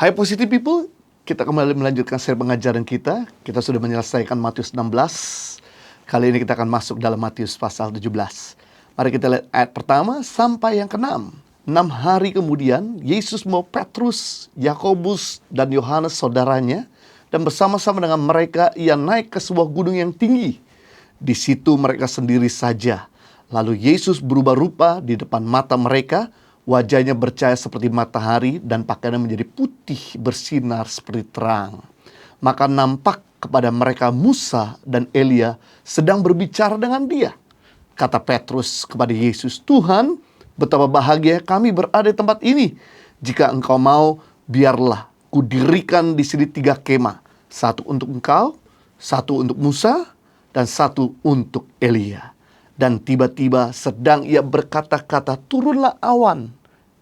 Hai Positive People, kita kembali melanjutkan seri pengajaran kita. Kita sudah menyelesaikan Matius 16. Kali ini kita akan masuk dalam Matius pasal 17. Mari kita lihat ayat pertama sampai yang ke-6. 6 hari kemudian, Yesus membawa Petrus, Yakobus, dan Yohanes saudaranya, dan bersama-sama dengan mereka ia naik ke sebuah gunung yang tinggi. Di situ mereka sendiri saja. Lalu Yesus berubah rupa di depan mata mereka. Wajahnya bercahaya seperti matahari dan pakaiannya menjadi putih bersinar seperti terang. Maka nampak kepada mereka Musa dan Elia sedang berbicara dengan dia. Kata Petrus kepada Yesus, "Tuhan, betapa bahagia kami berada di tempat ini. Jika engkau mau, biarlah kudirikan di sini 3 kemah. 1 untuk engkau, 1 untuk Musa, dan 1 untuk Elia." Dan tiba-tiba sedang ia berkata-kata, turunlah awan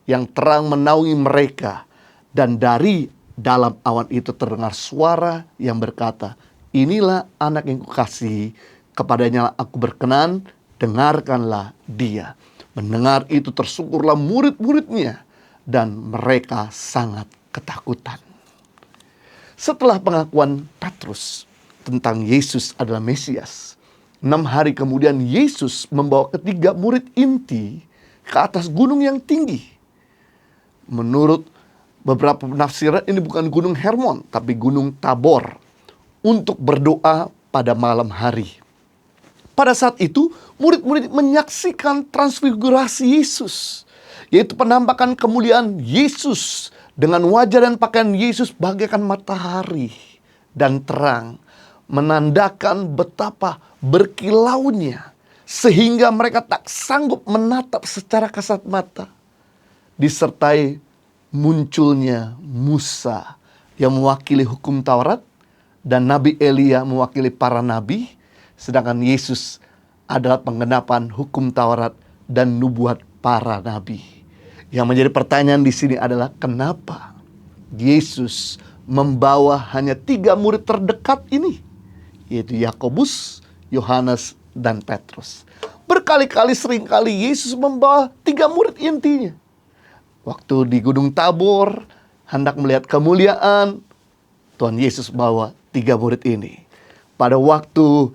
yang terang menaungi mereka. Dan dari dalam awan itu terdengar suara yang berkata, "Inilah anak yang kukasihi, kepadanya aku berkenan, dengarkanlah dia." Mendengar itu tersungkurlah murid-muridnya, dan mereka sangat ketakutan. Setelah pengakuan Petrus tentang Yesus adalah Mesias, 6 hari kemudian Yesus membawa ketiga murid inti ke atas gunung yang tinggi. Menurut beberapa penafsiran ini bukan gunung Hermon, tapi gunung Tabor, untuk berdoa pada malam hari. Pada saat itu murid-murid menyaksikan transfigurasi Yesus, yaitu penampakan kemuliaan Yesus dengan wajah dan pakaian Yesus bagaikan matahari dan terang, menandakan betapa berkilaunya sehingga mereka tak sanggup menatap secara kasat mata. Disertai munculnya Musa yang mewakili hukum Taurat dan Nabi Elia mewakili para nabi, sedangkan Yesus adalah penggenapan hukum Taurat dan nubuat para nabi. Yang menjadi pertanyaan di sini adalah kenapa Yesus membawa hanya 3 murid terdekat ini, yaitu Yakobus, Yohanes, dan Petrus. Berkali-kali seringkali Yesus membawa 3 murid intinya. Waktu di Gunung Tabor, hendak melihat kemuliaan, Tuhan Yesus bawa 3 murid ini. Pada waktu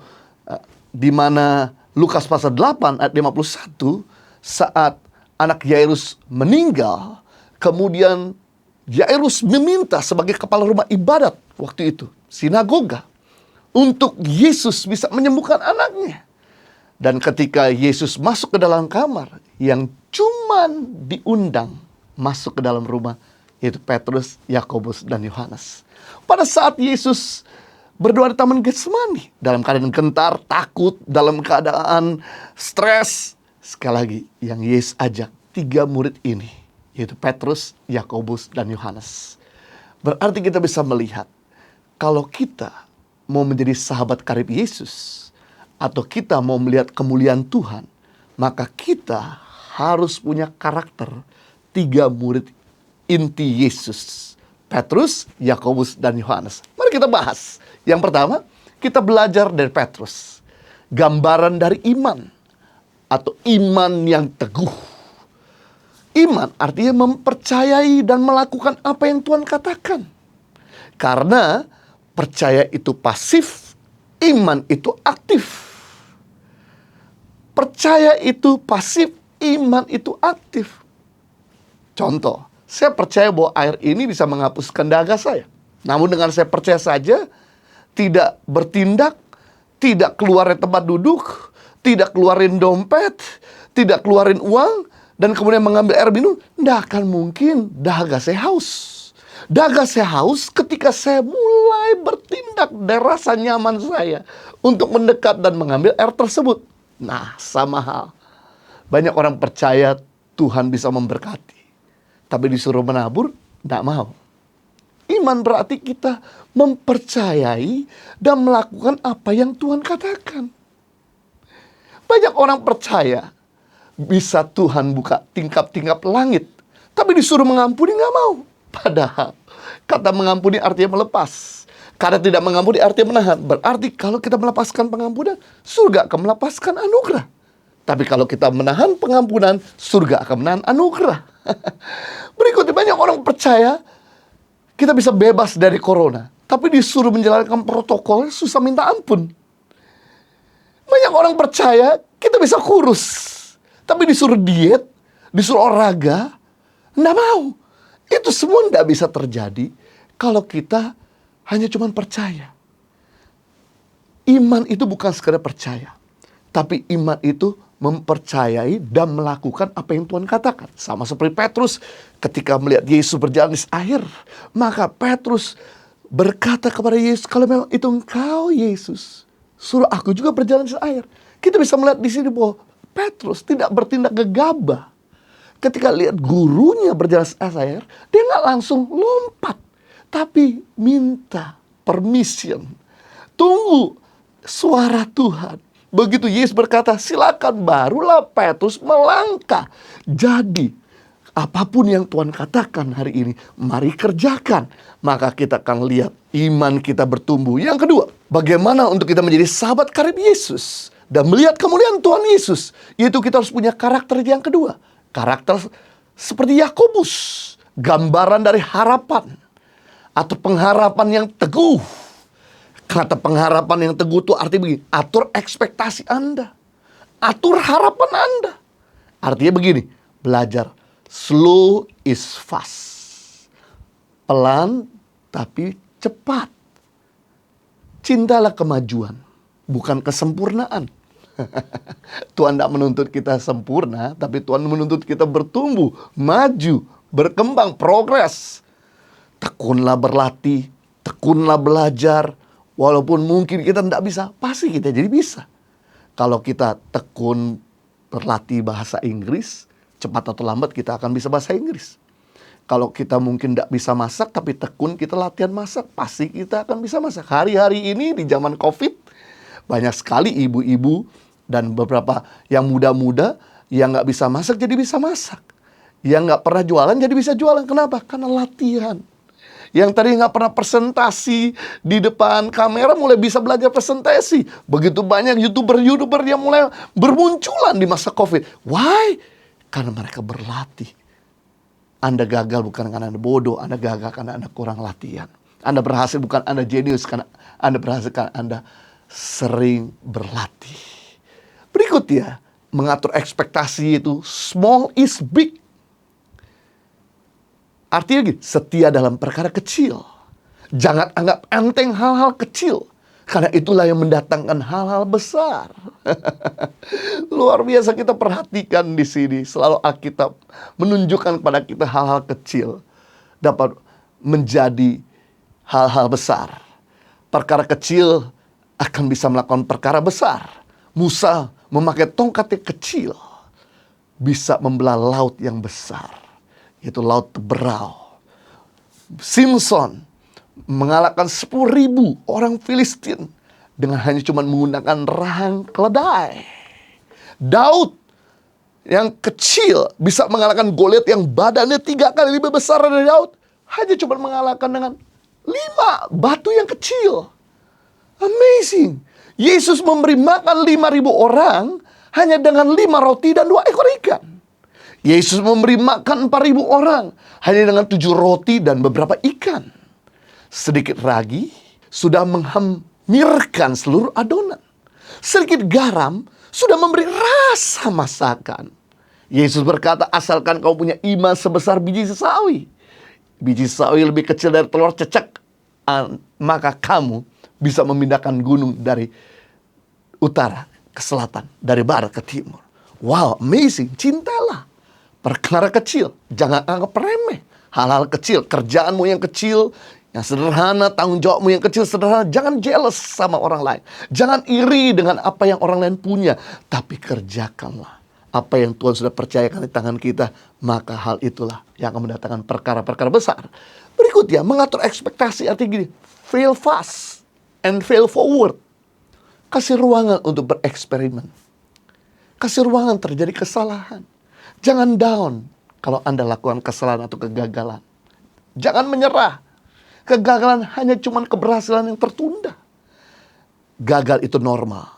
di mana Lukas pasal 8 ayat 51, saat anak Yairus meninggal, kemudian Yairus meminta sebagai kepala rumah ibadat waktu itu, sinagoga, untuk Yesus bisa menyembuhkan anaknya. Dan ketika Yesus masuk ke dalam kamar, yang cuman diundang masuk ke dalam rumah, yaitu Petrus, Yakobus, dan Yohanes. Pada saat Yesus berdoa di Taman Getsemani, dalam keadaan gentar, takut, dalam keadaan stres, sekali lagi yang Yesus ajak 3 murid ini, yaitu Petrus, Yakobus, dan Yohanes. Berarti kita bisa melihat, kalau kita mau menjadi sahabat karib Yesus, atau kita mau melihat kemuliaan Tuhan, maka kita harus punya karakter 3 murid inti Yesus, Petrus, Yakobus, dan Yohanes. Mari kita bahas. Yang pertama, kita belajar dari Petrus, gambaran dari iman, atau iman yang teguh. Iman artinya mempercayai dan melakukan apa yang Tuhan katakan. Karena percaya itu pasif, iman itu aktif. Percaya itu pasif, iman itu aktif. Contoh, saya percaya bahwa air ini bisa menghapuskan dahaga saya. Namun dengan saya percaya saja, tidak bertindak, tidak keluar dari tempat duduk, tidak keluarin dompet, tidak keluarin uang, dan kemudian mengambil air minum, tidak akan mungkin dahaga saya haus. Dahaga saya haus ketika saya mulai bertindak dari rasa nyaman saya untuk mendekat dan mengambil air tersebut. Nah, sama hal. Banyak orang percaya Tuhan bisa memberkati, tapi disuruh menabur, tidak mau. Iman berarti kita mempercayai dan melakukan apa yang Tuhan katakan. Banyak orang percaya bisa Tuhan buka tingkap-tingkap langit, tapi disuruh mengampuni nggak mau. Padahal kata mengampuni artinya melepas. Karena tidak mengampuni artinya menahan. Berarti kalau kita melepaskan pengampunan, surga akan melepaskan anugerah. Tapi kalau kita menahan pengampunan, surga akan menahan anugerah. Berikutnya, banyak orang percaya Kita bisa bebas dari corona, tapi disuruh menjalankan protokol susah minta ampun. Banyak orang percaya kita bisa kurus, tapi disuruh diet, disuruh olahraga, nggak mau. Itu semua nggak bisa terjadi kalau kita hanya cuma percaya. Iman itu bukan sekedar percaya, tapi iman itu mempercayai dan melakukan apa yang Tuhan katakan. Sama seperti Petrus ketika melihat Yesus berjalan di air, maka Petrus berkata kepada Yesus, kalau memang itu engkau Yesus, suruh aku juga berjalan di air. Kita bisa melihat di sini bahwa Petrus tidak bertindak gegabah. Ketika lihat gurunya berjalan di air, dia nggak langsung lompat, tapi minta permission. Tunggu suara Tuhan. Begitu Yesus berkata, silakan, barulah Petrus melangkah. Jadi, apapun yang Tuhan katakan hari ini, mari kerjakan. Maka kita akan lihat iman kita bertumbuh. Yang kedua, bagaimana untuk kita menjadi sahabat karib Yesus dan melihat kemuliaan Tuhan Yesus. Yaitu kita harus punya karakter yang kedua. Karakter seperti Yakobus, gambaran dari harapan atau pengharapan yang teguh. Kata pengharapan yang teguh itu artinya begini, atur ekspektasi Anda, atur harapan Anda. Artinya begini, belajar slow is fast, pelan tapi cepat. Cintalah kemajuan, bukan kesempurnaan. Tuhan tidak menuntut kita sempurna, tapi Tuhan menuntut kita bertumbuh, maju, berkembang, progres. Tekunlah berlatih, tekunlah belajar. Walaupun mungkin kita tidak bisa, pasti kita jadi bisa. Kalau kita tekun berlatih bahasa Inggris, cepat atau lambat kita akan bisa bahasa Inggris. Kalau kita mungkin tidak bisa masak, tapi tekun kita latihan masak, pasti kita akan bisa masak. Hari-hari ini di zaman COVID, banyak sekali ibu-ibu dan beberapa yang muda-muda yang nggak bisa masak jadi bisa masak. Yang nggak pernah jualan jadi bisa jualan. Kenapa? Karena latihan. Yang tadi nggak pernah presentasi di depan kamera mulai bisa belajar presentasi. Begitu banyak YouTuber yang mulai bermunculan di masa COVID. Why? Karena mereka berlatih. Anda gagal bukan karena Anda bodoh. Anda gagal karena Anda kurang latihan. Anda berhasil bukan Anda jenius, karena Anda berhasil karena Anda sering berlatih. Berikutnya, mengatur ekspektasi itu small is big. Artinya gini, setia dalam perkara kecil. Jangan anggap enteng hal-hal kecil, karena itulah yang mendatangkan hal-hal besar. Luar biasa, kita perhatikan di sini. Selalu Alkitab menunjukkan kepada kita hal-hal kecil dapat menjadi hal-hal besar. Perkara kecil akan bisa melakukan perkara besar. Musa memakai tongkat yang kecil bisa membelah laut yang besar. Itu laut berau. Simpson mengalahkan 10.000 orang Filistin dengan hanya cuma menggunakan rahang keledai. Daud yang kecil bisa mengalahkan Goliat yang badannya 3 kali lebih besar dari Daud. Hanya cuma mengalahkan dengan 5 batu yang kecil. Amazing. Yesus memberi makan 5.000 orang hanya dengan 5 roti dan 2 ekor ikan. Yesus memberi makan 4.000 orang hanya dengan 7 roti dan beberapa ikan. Sedikit ragi sudah menghamirkan seluruh adonan. Sedikit garam sudah memberi rasa masakan. Yesus berkata, asalkan kau punya iman sebesar biji sawi. Biji sawi lebih kecil dari telur cecek, maka kamu bisa memindahkan gunung dari utara ke selatan, dari barat ke timur. Wow, amazing. Cintalah perkara kecil, jangan anggap remeh. Hal-hal kecil, kerjaanmu yang kecil, yang sederhana, tanggung jawabmu yang kecil, sederhana. Jangan jealous sama orang lain. Jangan iri dengan apa yang orang lain punya. Tapi kerjakanlah apa yang Tuhan sudah percayakan di tangan kita. Maka hal itulah yang akan mendatangkan perkara-perkara besar. Berikutnya, mengatur ekspektasi. Artinya gini, fail fast and fail forward. Kasih ruangan untuk bereksperimen. Kasih ruangan terjadi kesalahan. Jangan down kalau Anda lakukan kesalahan atau kegagalan. Jangan menyerah. Kegagalan hanya cuma keberhasilan yang tertunda. Gagal itu normal.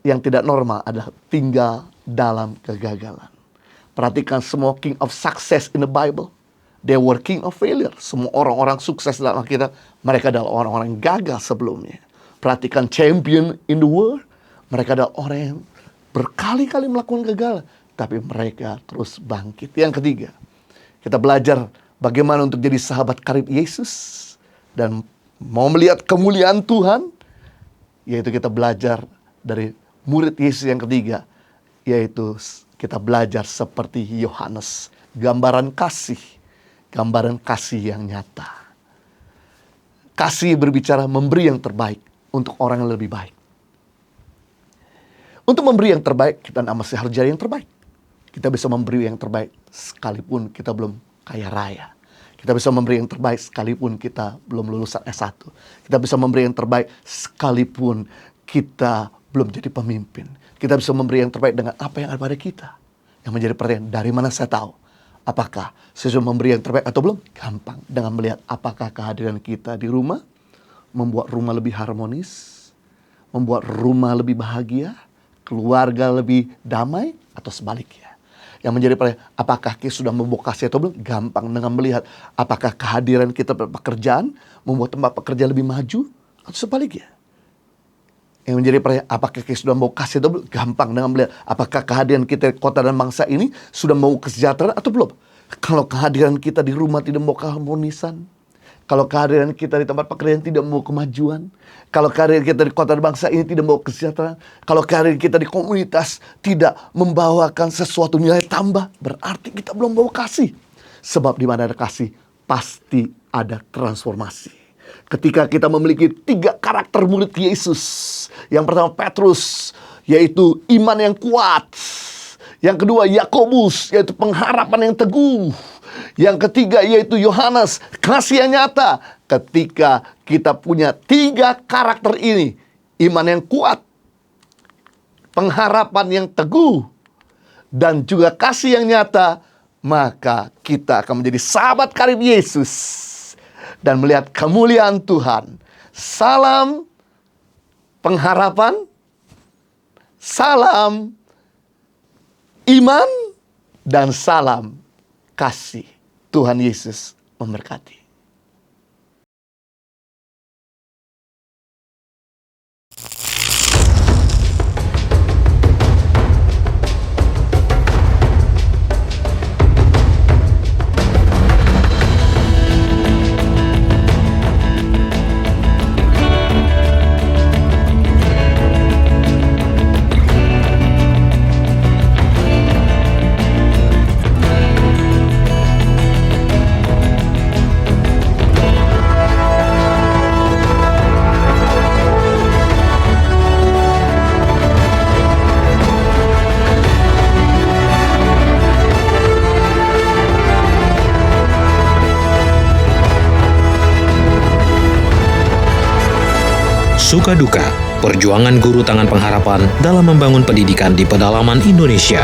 Yang tidak normal adalah tinggal dalam kegagalan. Perhatikan semua king of success in the Bible. They were king of failure. Semua orang-orang sukses dalam Alkitab, mereka adalah orang-orang yang gagal sebelumnya. Perhatikan champion in the world, mereka adalah orang yang berkali-kali melakukan gagal, tapi mereka terus bangkit. Yang ketiga, kita belajar bagaimana untuk jadi sahabat karib Yesus dan mau melihat kemuliaan Tuhan, yaitu kita belajar dari murid Yesus yang ketiga, yaitu kita belajar seperti Yohanes, gambaran kasih yang nyata. Kasih berbicara memberi yang terbaik untuk orang yang lebih baik. Untuk memberi yang terbaik, kita masih harus jadi yang terbaik. Kita bisa memberi yang terbaik sekalipun kita belum kaya raya. Kita bisa memberi yang terbaik sekalipun kita belum lulusan S1. Kita bisa memberi yang terbaik sekalipun kita belum jadi pemimpin. Kita bisa memberi yang terbaik dengan apa yang ada pada kita. Yang menjadi pertanyaan, dari mana saya tahu? Apakah saya sudah memberi yang terbaik atau belum? Gampang. Dengan melihat apakah kehadiran kita di rumah membuat rumah lebih harmonis, membuat rumah lebih bahagia, keluarga lebih damai, atau sebaliknya. Yang menjadi pertanyaan, apakah kita sudah membawa kasih atau belum? Gampang. Dengan melihat apakah kehadiran kita pada pekerjaan membuat tempat pekerjaan lebih maju, atau sebaliknya. Yang menjadi pertanyaan, apakah kita sudah membawa kasih atau belum? Gampang. Dengan melihat apakah kehadiran kita di kota dan bangsa ini sudah membawa kesejahteraan atau belum? Kalau kehadiran kita di rumah tidak membawa keharmonisan, kalau kehadiran kita di tempat pekerjaan tidak membawa kemajuan, kalau kehadiran kita di kota dan bangsa ini tidak membawa kesejahteraan, kalau kehadiran kita di komunitas tidak membawakan sesuatu nilai tambah, berarti kita belum membawa kasih. Sebab di mana ada kasih, pasti ada transformasi. Ketika kita memiliki 3 karakter murid Yesus. Yang pertama Petrus, yaitu iman yang kuat. Yang kedua Yakobus, yaitu pengharapan yang teguh. Yang ketiga yaitu Yohanes, kasih yang nyata. Ketika kita punya 3 karakter ini, iman yang kuat, pengharapan yang teguh, dan juga kasih yang nyata, maka kita akan menjadi sahabat karib Yesus dan melihat kemuliaan Tuhan. Salam pengharapan, salam iman, dan salam kasih. Tuhan Yesus memberkati. Suka duka, perjuangan guru tangan pengharapan dalam membangun pendidikan di pedalaman Indonesia.